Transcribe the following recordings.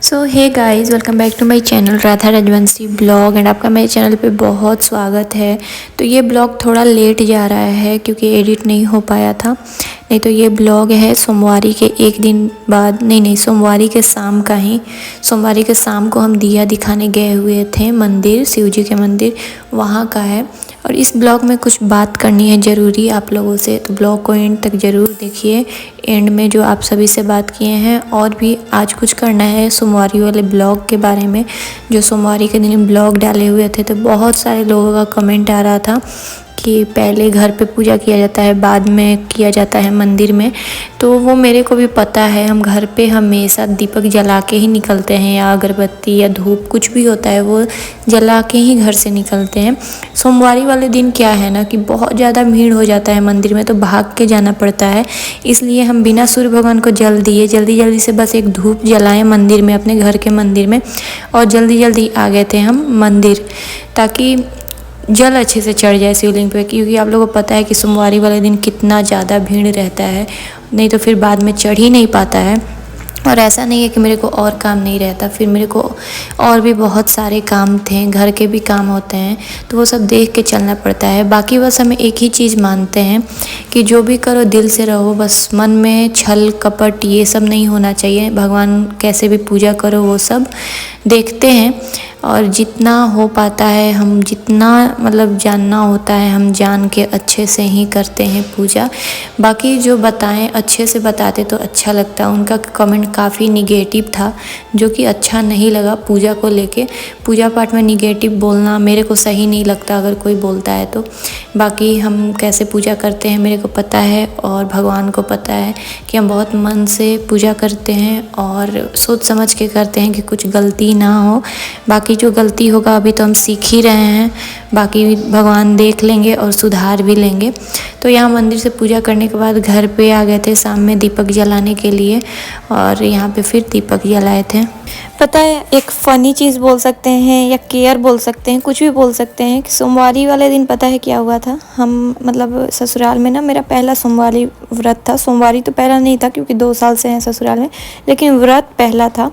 So hey guys, welcome back to my channel Radha Rajvanshi blog. And आपका मेरे channel पे बहुत स्वागत है। तो ये ब्लॉग थोड़ा लेट जा रहा है क्योंकि एडिट नहीं हो पाया था। नहीं तो ये ब्लॉग है सोमवारी के एक दिन बाद, नहीं सोमवारी के शाम का ही। सोमवारी के शाम को हम दिया दिखाने गए हुए थे मंदिर, शिव जी के मंदिर, वहाँ का है। और इस ब्लॉग में कुछ बात करनी है ज़रूरी आप लोगों से, तो ब्लॉग को एंड तक ज़रूर देखिए। एंड में जो आप सभी से बात किए हैं और भी आज कुछ करना है सोमवारी वाले ब्लॉग के बारे में। जो सोमवारी के दिन ब्लॉग डाले हुए थे तो बहुत सारे लोगों का कमेंट आ रहा था कि पहले घर पे पूजा किया जाता है, बाद में किया जाता है मंदिर में। तो वो मेरे को भी पता है, हम घर पे हमेशा दीपक जला के ही निकलते हैं, या अगरबत्ती या धूप कुछ भी होता है वो जला के ही घर से निकलते हैं। सोमवारी वाले दिन क्या है ना कि बहुत ज़्यादा भीड़ हो जाता है मंदिर में, तो भाग के जाना पड़ता है। इसलिए हम बिना सूर्य भगवान को जल दिए जल्दी से बस एक धूप जलाएं मंदिर में, अपने घर के मंदिर में, और जल्दी आ गए थे हम मंदिर, ताकि जल अच्छे से चढ़ जाए शिवलिंग पे। क्योंकि आप लोगों को पता है कि सोमवारी वाले दिन कितना ज़्यादा भीड़ रहता है, नहीं तो फिर बाद में चढ़ ही नहीं पाता है। और ऐसा नहीं है कि मेरे को और काम नहीं रहता, फिर मेरे को और भी बहुत सारे काम थे, घर के भी काम होते हैं, तो वो सब देख के चलना पड़ता है। बाकी बस हमें एक ही चीज़ मानते हैं कि जो भी करो दिल से रहो, बस मन में छल कपट ये सब नहीं होना चाहिए। भगवान कैसे भी पूजा करो वो सब देखते हैं, और जितना हो पाता है, हम जितना मतलब जानना होता है हम जान के अच्छे से ही करते हैं पूजा। बाकी जो बताएं अच्छे से बताते तो अच्छा लगता। उनका कमेंट काफ़ी निगेटिव था, जो कि अच्छा नहीं लगा पूजा को लेके। पूजा पाठ में निगेटिव बोलना मेरे को सही नहीं लगता अगर कोई बोलता है तो। बाकी हम कैसे पूजा करते हैं मेरे को पता है, और भगवान को पता है कि हम बहुत मन से पूजा करते हैं और सोच समझ के करते हैं कि कुछ गलती ना हो। बाकी जो गलती होगा अभी तो हम सीख ही रहे हैं, बाकी भगवान देख लेंगे और सुधार भी लेंगे। तो यहाँ मंदिर से पूजा करने के बाद घर पे आ गए थे शाम में दीपक जलाने के लिए, और यहाँ पे फिर दीपक जलाए थे। पता है, एक फ़नी चीज़ बोल सकते हैं या केयर बोल सकते हैं, कुछ भी बोल सकते हैं कि सोमवारी वाले दिन पता है क्या हुआ था। हम मतलब ससुराल में ना, मेरा पहला सोमवारी व्रत था। सोमवारी तो पहला नहीं था क्योंकि 2 साल से हैं ससुराल में, लेकिन व्रत पहला था।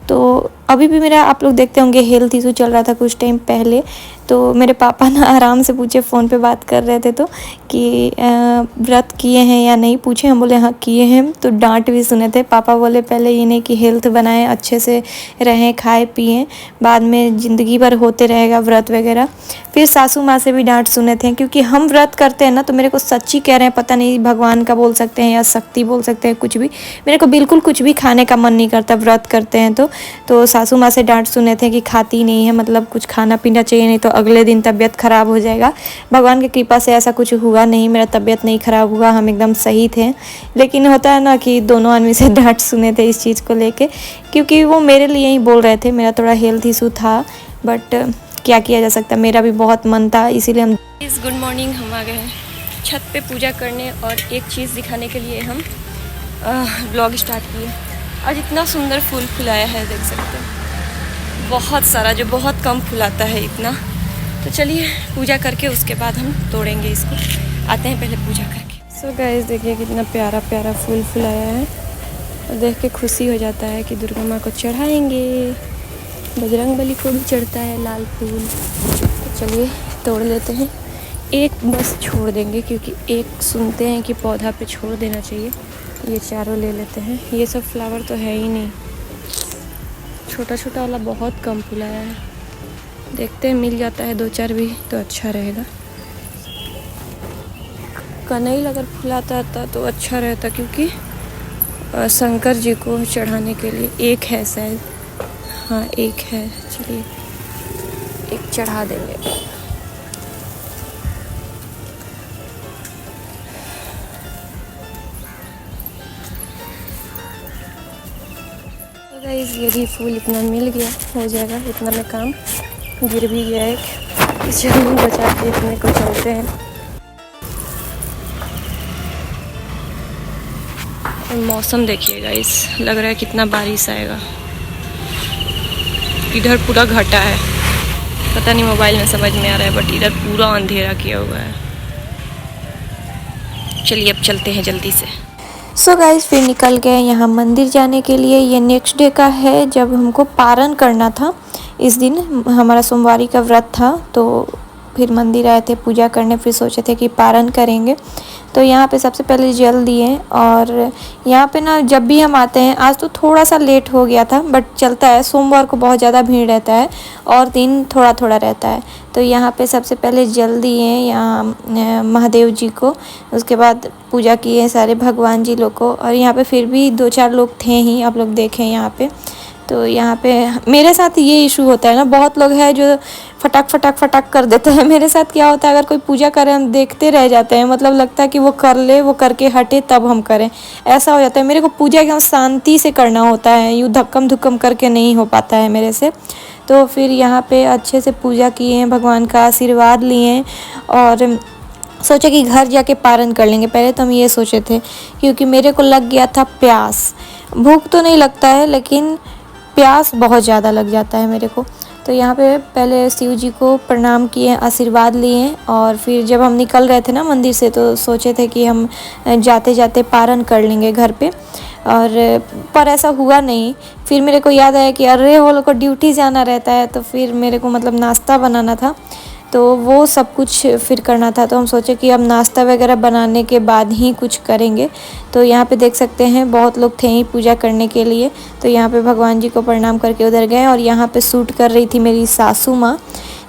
तो अभी भी मेरा, आप लोग देखते होंगे, हेल्थ इशू चल रहा था कुछ टाइम पहले। तो मेरे पापा ना आराम से पूछे, फ़ोन पे बात कर रहे थे तो कि व्रत किए हैं या नहीं पूछे। हम बोले हाँ किए हैं, तो डांट भी सुने थे। पापा बोले पहले ये नहीं कि हेल्थ बनाएं, अच्छे से रहें, खाएं पिएं, बाद में ज़िंदगी भर होते रहेगा व्रत वगैरह। फिर सासू माँ से भी डांट सुने थे, क्योंकि हम व्रत करते हैं ना, तो मेरे को सच्ची कह रहे हैं, पता नहीं भगवान का बोल सकते हैं या शक्ति बोल सकते हैं, कुछ भी, मेरे को बिल्कुल कुछ भी खाने का मन नहीं करता व्रत करते हैं तो सासू माँ से डांट सुने थे कि खाती नहीं है, मतलब कुछ खाना पीना चाहिए, नहीं तो अगले दिन तबीयत ख़राब हो जाएगा। भगवान की कृपा से ऐसा कुछ हुआ नहीं, मेरा तबीयत नहीं ख़राब हुआ, हम एकदम सही थे। लेकिन होता है ना कि दोनों आदमी से डांट सुने थे इस चीज़ को लेके, क्योंकि वो मेरे लिए ही बोल रहे थे। मेरा थोड़ा हेल्थ इशू था, बट क्या किया जा सकता, मेरा भी बहुत मन था, इसीलिए हम। गुड मॉर्निंग, हम आ गए हैं छत पे पूजा करने, और एक चीज़ दिखाने के लिए हम ब्लॉग स्टार्ट किए। आज इतना सुंदर फूल फुलाया है, देख सकते हैं, बहुत सारा, जो बहुत कम फुलाता है इतना। तो चलिए पूजा करके उसके बाद हम तोड़ेंगे इसको। आते हैं पहले पूजा करके। सो गाइस, देखिए कितना प्यारा प्यारा फूल फुलाया है, और देख के खुशी हो जाता है कि दुर्गा माँ को चढ़ाएंगे। बजरंगबली को भी चढ़ता है लाल फूल। तो चलिए तोड़ लेते हैं। एक बस छोड़ देंगे, क्योंकि एक सुनते हैं कि पौधा पे छोड़ देना चाहिए। ये चारों ले लेते हैं। ये सब फ्लावर तो है ही नहीं, छोटा छोटा वाला बहुत कम फुलाया है। देखते हैं, मिल जाता है 2-4 भी तो अच्छा रहेगा। कनैल अगर फुलाता तो अच्छा रहता, क्योंकि शंकर जी को चढ़ाने के लिए एक है शायद, हाँ एक है। चलिए एक चढ़ा देंगे। तो गाइस, ये भी फूल इतना मिल गया, हो जाएगा इतना में काम। गिर भी गया एक, इसे हम बचा के इतने को चलते हैं। मौसम देखिए गाइस, लग रहा है कितना बारिश आएगा। इधर पूरा घटा है, पता नहीं मोबाइल में समझ में आ रहा है, बट इधर पूरा अंधेरा किया हुआ है। चलिए अब चलते हैं जल्दी से। सो गाइस फिर निकल गए यहाँ मंदिर जाने के लिए। ये नेक्स्ट डे का है जब हमको पारण करना था। इस दिन हमारा सोमवारी का व्रत था, तो फिर मंदिर आए थे पूजा करने, फिर सोचे थे कि पारण करेंगे। तो यहाँ पे सबसे पहले जल दिए। और यहाँ पे ना जब भी हम आते हैं, आज तो थोड़ा सा लेट हो गया था बट चलता है, सोमवार को बहुत ज़्यादा भीड़ रहता है और दिन थोड़ा थोड़ा रहता है। तो यहाँ पे सबसे पहले जल दिए यहाँ महादेव जी को, उसके बाद पूजा किए सारे भगवान जी लोग को। और यहाँ पे फिर भी 2-4 लोग थे ही, आप लोग देखें यहाँ पे। तो यहाँ पे मेरे साथ ये इशू होता है ना, बहुत लोग हैं जो फटाक फटाक फटाक कर देते हैं। मेरे साथ क्या होता है, अगर कोई पूजा करे हम देखते रह जाते हैं, मतलब लगता है कि वो कर ले, वो करके हटे तब हम करें, ऐसा हो जाता है। मेरे को पूजा एकदम शांति से करना होता है, यूँ धक्कम धुक्कम करके नहीं हो पाता है मेरे से। तो फिर यहाँ पे अच्छे से पूजा किए हैं, भगवान का आशीर्वाद लिए और सोचा कि घर जाके पारण कर लेंगे। पहले तो हम ये सोचे थे, क्योंकि मेरे को लग गया था प्यास। भूख तो नहीं लगता है लेकिन प्यास बहुत ज़्यादा लग जाता है मेरे को। तो यहाँ पे पहले शिव जी को प्रणाम किए, आशीर्वाद लिए और फिर जब हम निकल रहे थे ना मंदिर से, तो सोचे थे कि हम जाते जाते पारण कर लेंगे घर पे, और पर ऐसा हुआ नहीं। फिर मेरे को याद आया कि अरे वो लोग को ड्यूटी जाना रहता है, तो फिर मेरे को मतलब नाश्ता बनाना था, तो वो सब कुछ फिर करना था। तो हम सोचे कि अब नाश्ता वगैरह बनाने के बाद ही कुछ करेंगे। तो यहाँ पे देख सकते हैं बहुत लोग थे ही पूजा करने के लिए। तो यहाँ पे भगवान जी को प्रणाम करके उधर गए और यहाँ पे शूट कर रही थी मेरी सासू माँ,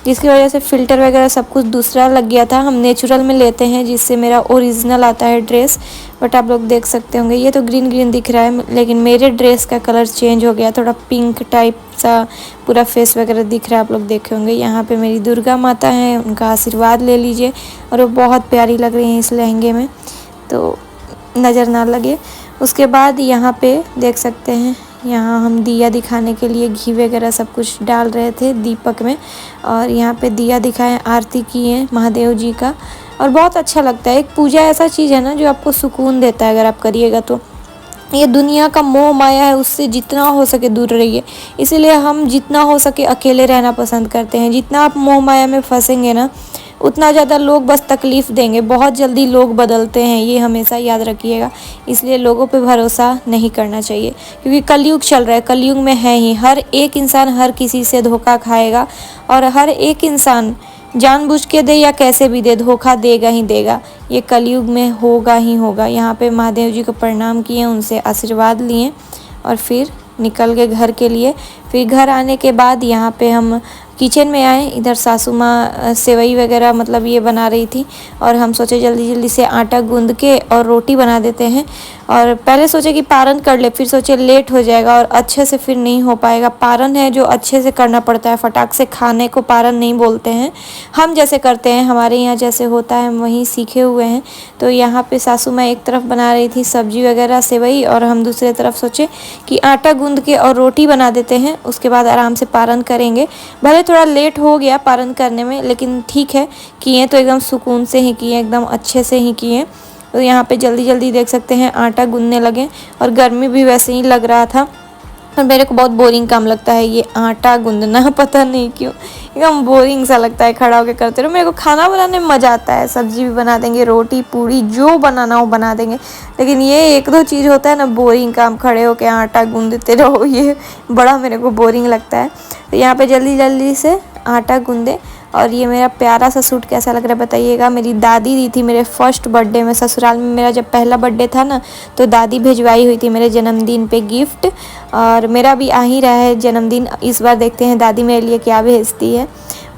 जिसकी वजह से फ़िल्टर वगैरह सब कुछ दूसरा लग गया था। हम नेचुरल में लेते हैं जिससे मेरा ओरिजिनल आता है ड्रेस, बट आप लोग देख सकते होंगे ये तो ग्रीन ग्रीन दिख रहा है, लेकिन मेरे ड्रेस का कलर चेंज हो गया, थोड़ा पिंक टाइप सा पूरा फेस वगैरह दिख रहा है, आप लोग देखे होंगे। यहाँ पे मेरी दुर्गा माता हैं, उनका आशीर्वाद ले लीजिए। और वो बहुत प्यारी लग रही हैं इस लहंगे में, तो नज़र ना लगे। उसके बाद यहाँ पे देख सकते हैं, यहाँ हम दिया दिखाने के लिए घी वगैरह सब कुछ डाल रहे थे दीपक में, और यहाँ पे दिया दिखाएं, आरती की है महादेव जी का, और बहुत अच्छा लगता है। एक पूजा ऐसा चीज़ है ना जो आपको सुकून देता है अगर आप करिएगा तो। ये दुनिया का मोह माया है, उससे जितना हो सके दूर रहिए। इसीलिए हम जितना हो सके अकेले रहना पसंद करते हैं। जितना आप मोह माया में फंसेंगे ना, उतना ज़्यादा लोग बस तकलीफ़ देंगे। बहुत जल्दी लोग बदलते हैं, ये हमेशा याद रखिएगा। इसलिए लोगों पे भरोसा नहीं करना चाहिए, क्योंकि कलयुग चल रहा है। कलयुग में है ही, हर एक इंसान हर किसी से धोखा खाएगा, और हर एक इंसान जानबूझ के दे या कैसे भी दे, धोखा देगा ही देगा। ये कलयुग में होगा ही होगा। यहाँ पे महादेव जी को प्रणाम किए, उनसे आशीर्वाद लिए और फिर निकल गए घर के लिए। फिर घर आने के बाद यहाँ पे हम किचन में आए। इधर सासू माँ सेवई वगैरह मतलब ये बना रही थी, और हम सोचे जल्दी जल्दी से आटा गूंद के और रोटी बना देते हैं। और पहले सोचे कि पारण कर ले, फिर सोचे लेट हो जाएगा और अच्छे से फिर नहीं हो पाएगा। पारण है जो अच्छे से करना पड़ता है, फटाक से खाने को पारण नहीं बोलते हैं। हम जैसे करते हैं, हमारे यहाँ जैसे होता है हम वहीं सीखे हुए हैं। तो यहाँ पे सासू माँ एक तरफ बना रही थी सब्जी वगैरह सेवई, और हम दूसरे तरफ सोचे कि आटा गूंद के और रोटी बना देते हैं, उसके बाद आराम से पारण करेंगे। भले थोड़ा लेट हो गया पारण करने में, लेकिन ठीक है, किए तो एकदम सुकून से ही किए, एकदम अच्छे से ही किए। तो यहाँ पे जल्दी जल्दी देख सकते हैं आटा गूंदने लगे, और गर्मी भी वैसे ही लग रहा था। और मेरे को बहुत बोरिंग काम लगता है ये आटा गूंदना, पता नहीं क्यों एकदम बोरिंग सा लगता है, खड़ा होकर करते रहो। मेरे को खाना बनाने में मज़ा आता है, सब्जी भी बना देंगे, रोटी पूड़ी जो बनाना हो बना देंगे, लेकिन ये 1-2 चीज़ होता है ना बोरिंग काम, खड़े होकर आटा गूंदते रहो, ये बड़ा मेरे को बोरिंग लगता है। तो यहाँ पे जल्दी जल्दी से आटा गूंदे। और ये मेरा प्यारा सा सूट कैसा लग रहा है बताइएगा। मेरी दादी दी थी मेरे फर्स्ट बर्थडे में, ससुराल में मेरा जब पहला बर्थडे था ना, तो दादी भिजवाई हुई थी मेरे जन्मदिन पे गिफ्ट, और मेरा भी आ ही रहा है जन्मदिन। इस बार देखते हैं दादी मेरे लिए क्या भेजती है।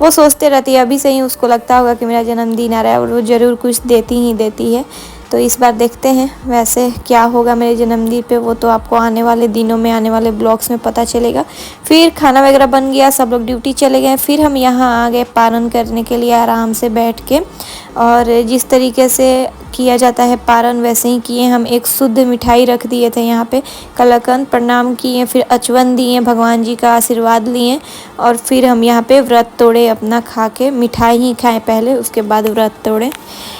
वो सोचते रहती है, अभी से ही उसको लगता होगा कि मेरा जन्मदिन आ रहा है, और वो ज़रूर कुछ देती ही देती है। तो इस बार देखते हैं वैसे क्या होगा मेरे जन्मदिन पे, वो तो आपको आने वाले दिनों में, आने वाले ब्लॉग्स में पता चलेगा। फिर खाना वगैरह बन गया, सब लोग ड्यूटी चले गए। फिर हम यहाँ आ गए पारण करने के लिए आराम से बैठ के, और जिस तरीके से किया जाता है पारण वैसे ही किए। हम एक शुद्ध मिठाई रख दिए थे यहाँ पे, कलाकंद प्रणाम किए, फिर अचवन दिए, भगवान जी का आशीर्वाद लिए, और फिर हम यहाँ पे व्रत तोड़े अपना, खा के मिठाई ही खाएं पहले, उसके बाद व्रत तोड़े।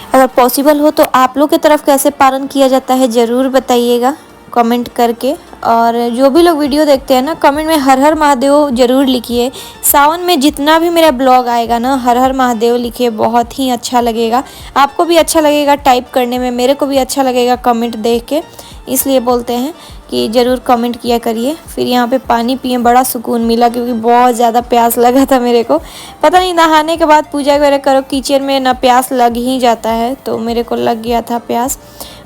अगर पॉसिबल हो तो आप लोग की तरफ कैसे पारण किया जाता है ज़रूर बताइएगा कमेंट करके। और जो भी लोग वीडियो देखते हैं ना, कमेंट में हर हर महादेव ज़रूर लिखिए। सावन में जितना भी मेरा ब्लॉग आएगा ना, हर हर महादेव लिखिए, बहुत ही अच्छा लगेगा। आपको भी अच्छा लगेगा टाइप करने में, मेरे को भी अच्छा लगेगा कमेंट देख के, इसलिए बोलते हैं कि ज़रूर कमेंट किया करिए। फिर यहाँ पे पानी पिए, बड़ा सुकून मिला क्योंकि बहुत ज़्यादा प्यास लगा था मेरे को। पता नहीं नहाने के बाद पूजा वगैरह करो किचन में ना, प्यास लग ही जाता है, तो मेरे को लग गया था प्यास।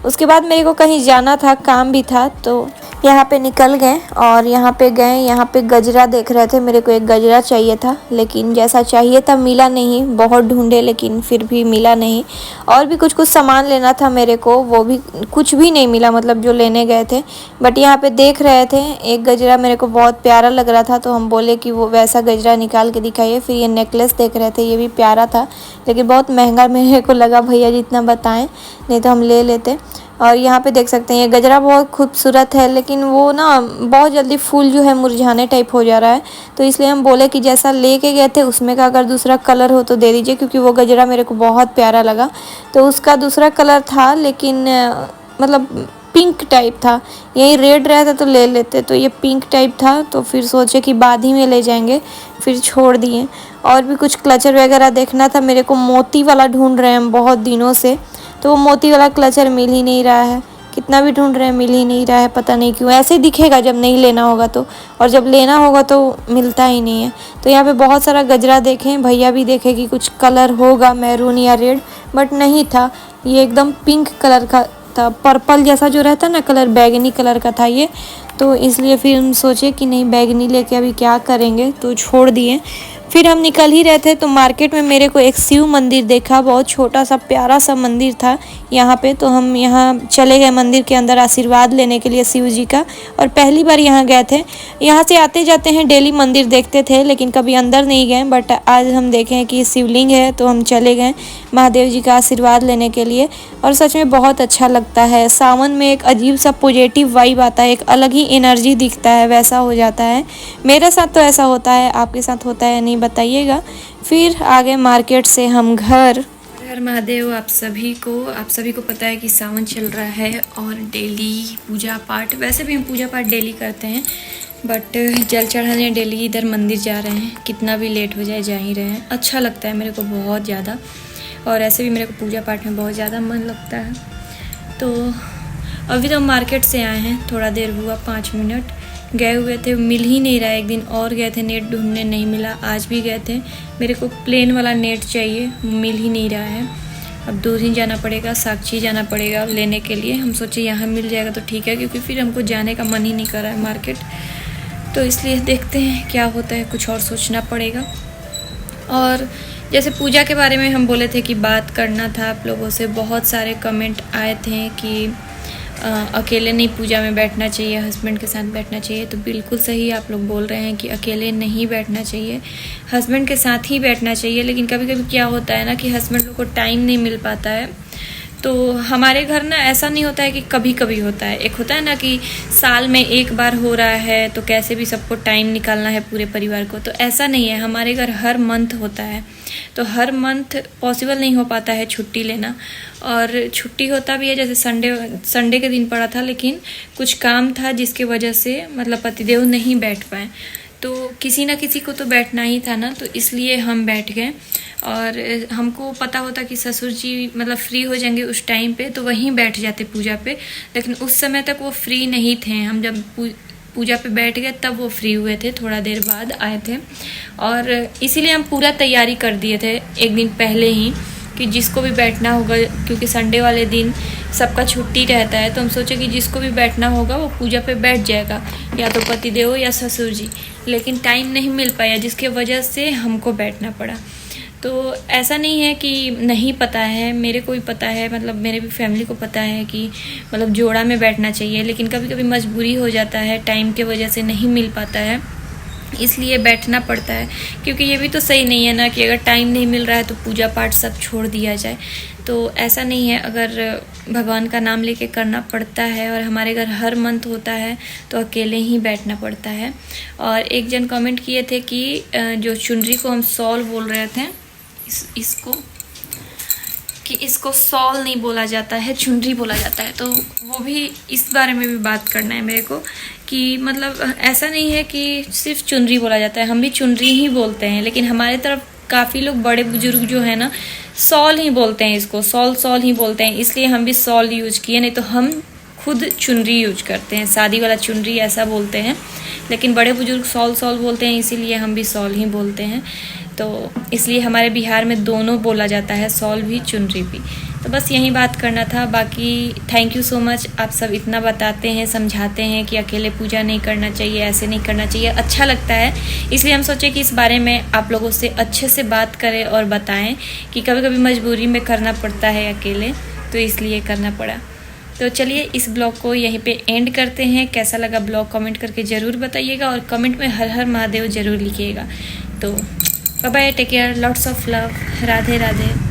उसके बाद मेरे को कहीं जाना था, काम भी था, तो यहाँ पे निकल गए और यहाँ पे गए। यहाँ पे गजरा देख रहे थे, मेरे को एक गजरा चाहिए था, लेकिन जैसा चाहिए था मिला नहीं। बहुत ढूंढे लेकिन फिर भी मिला नहीं। और भी कुछ कुछ सामान लेना था मेरे को, वो भी कुछ भी नहीं मिला, मतलब जो लेने गए थे। बट यहाँ पे देख रहे थे एक गजरा मेरे को बहुत प्यारा लग रहा था, तो हम बोले कि वो वैसा गजरा निकाल के दिखाइए। फिर ये नेकलेस देख रहे थे, ये भी प्यारा था लेकिन बहुत महंगा मेरे को लगा, भैया जितना बताएं, नहीं तो हम ले लेते। और यहाँ पे देख सकते हैं ये गजरा बहुत खूबसूरत है, लेकिन वो ना बहुत जल्दी फूल जो है मुरझाने टाइप हो जा रहा है, तो इसलिए हम बोले कि जैसा लेके गए थे उसमें का अगर दूसरा कलर हो तो दे दीजिए, क्योंकि वो गजरा मेरे को बहुत प्यारा लगा। तो उसका दूसरा कलर था, लेकिन मतलब पिंक टाइप था। यही रेड रहता तो ले लेते, तो ये पिंक टाइप था, तो फिर सोचे कि बाद ही में ले जाएंगे, फिर छोड़ दिए। और भी कुछ क्लचर वगैरह देखना था मेरे को, मोती वाला ढूंढ रहे हैं हम बहुत दिनों से, तो वो मोती वाला क्लचर मिल ही नहीं रहा है। कितना भी ढूंढ रहे हैं मिल ही नहीं रहा है, पता नहीं क्यों। ऐसे दिखेगा जब नहीं लेना होगा तो, और जब लेना होगा तो मिलता ही नहीं है। तो यहाँ पे बहुत सारा गजरा देखें, भैया भी देखे कि कुछ कलर होगा मैरून या रेड, बट नहीं था। ये एकदम पिंक कलर का था, पर्पल जैसा जो रहता है ना कलर, बैगनी कलर का था ये। तो इसलिए फिर हम सोचे कि नहीं बैगनी लेके अभी क्या करेंगे, तो छोड़ दिए। फिर हम निकल ही रहे थे तो मार्केट में मेरे को एक शिव मंदिर देखा, बहुत छोटा सा प्यारा सा मंदिर था यहाँ पे। तो हम यहाँ चले गए मंदिर के अंदर आशीर्वाद लेने के लिए शिव जी का, और पहली बार यहाँ गए थे। यहाँ से आते जाते हैं डेली मंदिर देखते थे, लेकिन कभी अंदर नहीं गए। बट आज हम देखें कि शिवलिंग है तो हम चले गए महादेव जी का आशीर्वाद लेने के लिए। और सच में बहुत अच्छा लगता है, सावन में एक अजीब सा पॉजिटिव वाइब आता है, एक अलग ही एनर्जी दिखता है, वैसा हो जाता है। मेरे साथ तो ऐसा होता है, आपके साथ होता है नहीं बताइएगा। फिर आगे मार्केट से हम घर। हर महादेव आप सभी को पता है कि सावन चल रहा है और डेली पूजा पाठ, वैसे भी हम पूजा पाठ डेली करते हैं, बट जल चढ़ाने डेली इधर मंदिर जा रहे हैं। कितना भी लेट हो जाए जा ही रहे हैं। अच्छा लगता है मेरे को बहुत ज़्यादा, और ऐसे भी मेरे को पूजा पाठ में बहुत ज़्यादा मन लगता है। तो अभी तो हम मार्केट से आए हैं, थोड़ा देर हुआ, 5 मिनट गए हुए थे, मिल ही नहीं रहा है। एक दिन और गए थे नेट ढूंढने, नहीं मिला। आज भी गए थे, मेरे को प्लेन वाला नेट चाहिए, मिल ही नहीं रहा है। अब दूर ही जाना पड़ेगा, साक्षी जाना पड़ेगा लेने के लिए। हम सोचे यहाँ मिल जाएगा तो ठीक है, क्योंकि फिर हमको जाने का मन ही नहीं कर रहा है मार्केट, तो इसलिए देखते हैं क्या होता है, कुछ और सोचना पड़ेगा। और जैसे पूजा के बारे में हम बोले थे कि बात करना था आप लोगों से, बहुत सारे कमेंट आए थे कि अकेले नहीं पूजा में बैठना चाहिए, हस्बैंड के साथ बैठना चाहिए। तो बिल्कुल सही आप लोग बोल रहे हैं कि अकेले नहीं बैठना चाहिए, हस्बैंड के साथ ही बैठना चाहिए। लेकिन कभी कभी क्या होता है ना कि हस्बैंड लोग को टाइम नहीं मिल पाता है। तो हमारे घर ना ऐसा नहीं होता है कि कभी कभी होता है, एक होता है ना कि साल में एक बार हो रहा है तो कैसे भी सबको टाइम निकालना है पूरे परिवार को, तो ऐसा नहीं है। हमारे घर हर मंथ होता है, तो हर मंथ पॉसिबल नहीं हो पाता है छुट्टी लेना। और छुट्टी होता भी है, जैसे संडे के दिन पड़ा था, लेकिन कुछ काम था जिसके वजह से मतलब पतिदेव नहीं बैठ पाए। तो किसी ना किसी को तो बैठना ही था ना, तो इसलिए हम बैठ गए। और हमको पता होता कि ससुर जी मतलब फ्री हो जाएंगे उस टाइम पे, तो वहीं बैठ जाते पूजा पे। लेकिन उस समय तक वो फ्री नहीं थे। हम जब पूजा पे बैठ गए तब वो फ्री हुए थे, थोड़ा देर बाद आए थे। और इसीलिए हम पूरा तैयारी कर दिए थे एक दिन पहले ही कि जिसको भी बैठना होगा, क्योंकि संडे वाले दिन सबका छुट्टी रहता है, तो हम सोचे कि जिसको भी बैठना होगा वो पूजा पे बैठ जाएगा, या तो पतिदेव या ससुर जी। लेकिन टाइम नहीं मिल पाया, जिसके वजह से हमको बैठना पड़ा। तो ऐसा नहीं है कि नहीं पता है, मेरे को भी पता है, मतलब मेरे भी फैमिली को पता है कि मतलब जोड़ा में बैठना चाहिए। लेकिन कभी कभी मजबूरी हो जाता है, टाइम के वजह से नहीं मिल पाता है, इसलिए बैठना पड़ता है। क्योंकि ये भी तो सही नहीं है ना कि अगर टाइम नहीं मिल रहा है तो पूजा पाठ सब छोड़ दिया जाए। तो ऐसा नहीं है, अगर भगवान का नाम लेके करना पड़ता है, और हमारे घर हर मंथ होता है तो अकेले ही बैठना पड़ता है। और एक जन कमेंट किए थे कि जो चुनरी को हम सॉल बोल रहे थे, इसको कि इसको सॉल नहीं बोला जाता है, चुनरी बोला जाता है। तो वो भी इस बारे में भी बात करना है मेरे को कि मतलब ऐसा नहीं है कि सिर्फ चुनरी बोला जाता है, हम भी चुनरी ही बोलते हैं, लेकिन हमारे तरफ काफ़ी लोग बड़े बुजुर्ग जो है ना सॉल ही बोलते हैं, इसको सॉल ही बोलते हैं, इसलिए हम भी सॉल यूज किए। नहीं तो हम खुद चुनरी यूज करते हैं, शादी वाला चुनरी ऐसा बोलते हैं, लेकिन बड़े बुजुर्ग सॉल बोलते हैं, इसीलिए हम भी सॉल ही बोलते हैं। तो इसलिए हमारे बिहार में दोनों बोला जाता है, सॉल भी चुनरी भी। तो बस यही बात करना था। बाकी थैंक यू सो मच, आप सब इतना बताते हैं, समझाते हैं कि अकेले पूजा नहीं करना चाहिए, ऐसे नहीं करना चाहिए, अच्छा लगता है। इसलिए हम सोचे कि इस बारे में आप लोगों से अच्छे से बात करें और बताएं कि कभी कभी मजबूरी में करना पड़ता है अकेले, तो इसलिए करना पड़ा। तो चलिए इस ब्लॉग को यहीं पे एंड करते हैं। कैसा लगा ब्लॉग कमेंट करके ज़रूर बताइएगा और कमेंट में हर हर महादेव ज़रूर लिखिएगा। तो bye bye, take care, lots of love, Radhe Radhe.